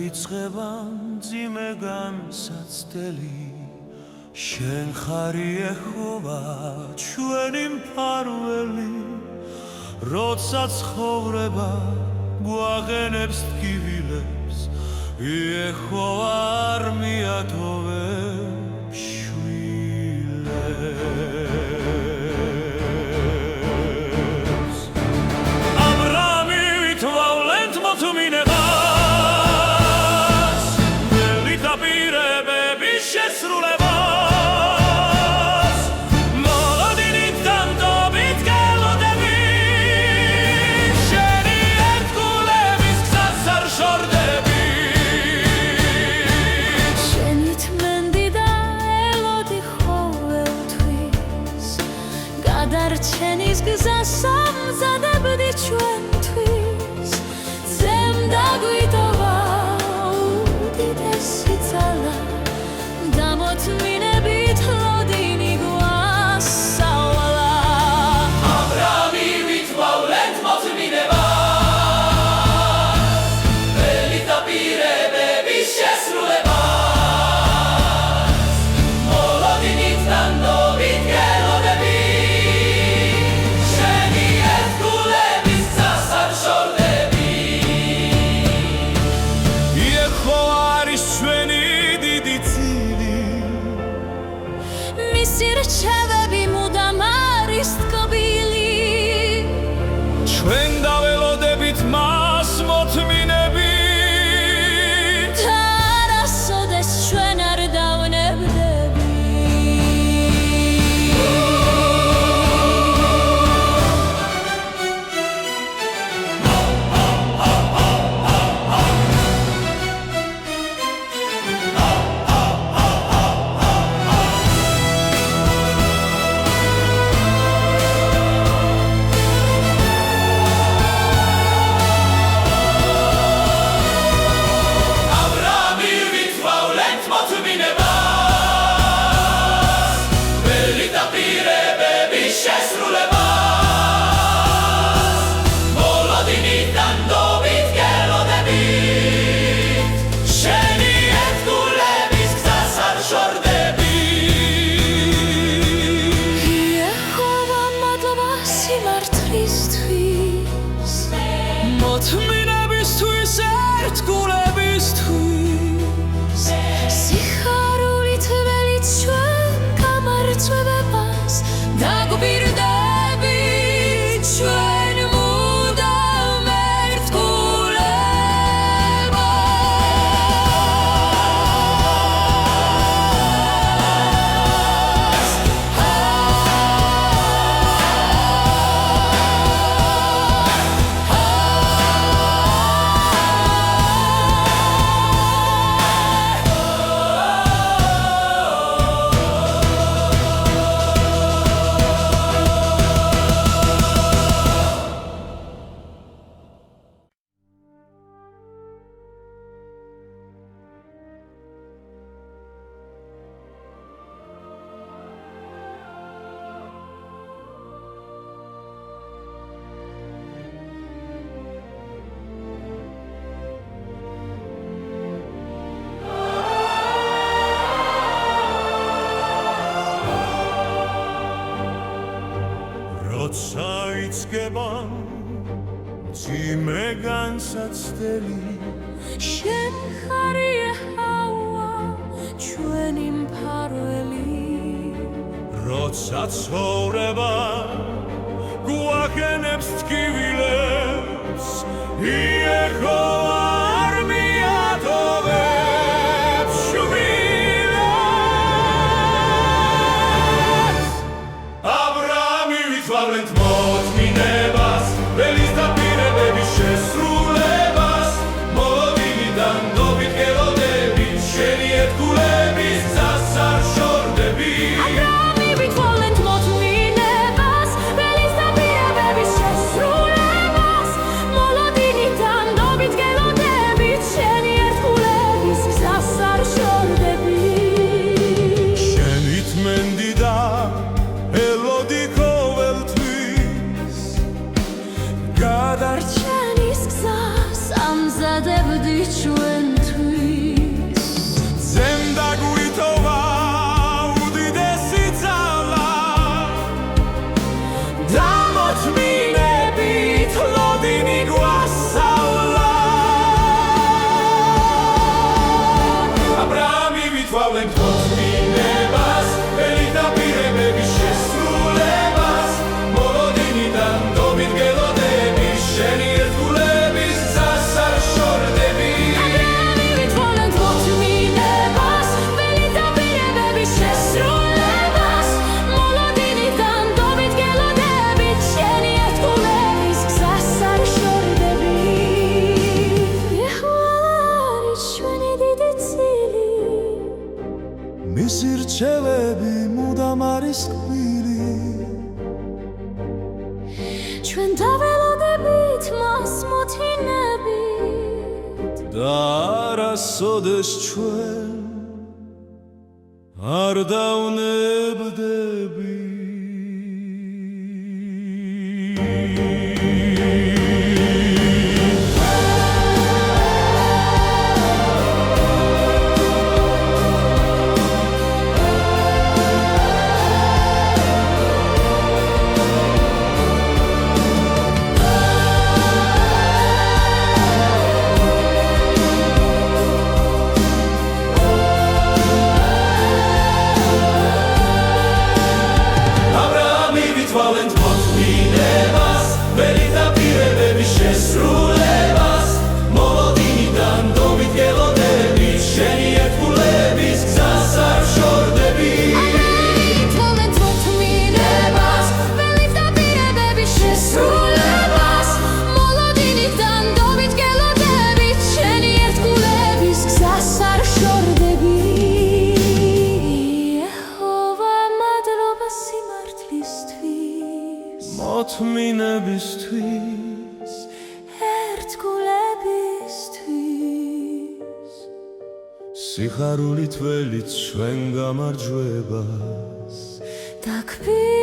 იწყება მძიმე განსაცდელი შენ ხარ იეჰოვა ჩვენი მფარველი როცა ცხოვრება გვაღენებს ტკივილებს იეჰოვა არ მიატოვებს შვილებს აბრამი ვითვალენთ მოთმინებას ველით აპირებების შესრულებას Չենից գզասամ զադաբդի չուենթույս Ձեմ դագույտովա ու դիտեսի ծալա Դամոտ մինե բիտ լոդինի գուասավալա Աբրամի վիթվաուլենտ մոտ մինեվաս Վելիտա պիրե բեբիշ եսրուլեվաս Մոլոդինից դանդովիտ գելոդեբի Sirčevebi mudam arist kobili ჩვენ დაველოდებით მას მოთმინებით Tarassodes ჩვენ არ დავნებდები მოთმინებისთვის ერთგულებისთვის სიხარულით ველით ჩვენ გამარჯვებებას დაგვირდებით ჩვენ მუდამ როცა იწყება მძიმე განსაცდელი შენ ხარ იეჰოვა ჩვენი მფარველი როცა ცხოვრება გვაღენებს ტკივილებს იეჰოვა არ მიატოვებს შვილებს აბრამი ვითვალენთ მოთმინებას ველის დაპირებების შესრულებას მოლოდინიდან დობით გელოდებით შენი ერთგულების გზას არ შორდებით აბრამი ვითვალენთ მოთმინებას ველის დაპირებების შესრულებას მოლოდინიდან დობით გელოდებით შენი ერთგულების გზას არ შორდებით შენით მენდიდა ელოდი ყოველთვის დაველოდებით მას მოთინებით და არასოდეს ჩვენ არ დავნებდები ვალენთ მოთმინებას ველით დაპირებების შესრულებას მოლოდინიდან დავიდგელოდებით შენი ერთგულების გზას არ ვშორდები ვალენთ მოთმინებას ველით დაპირებების შესრულებას მოლოდინიდან დავიდგელოდებით შენი ერთგულების გზას არ ვშორდები მოთმინებისთვის ერთგულებისთვის სიხარულით ველით ჩვენ გამარჯვებას დაგფი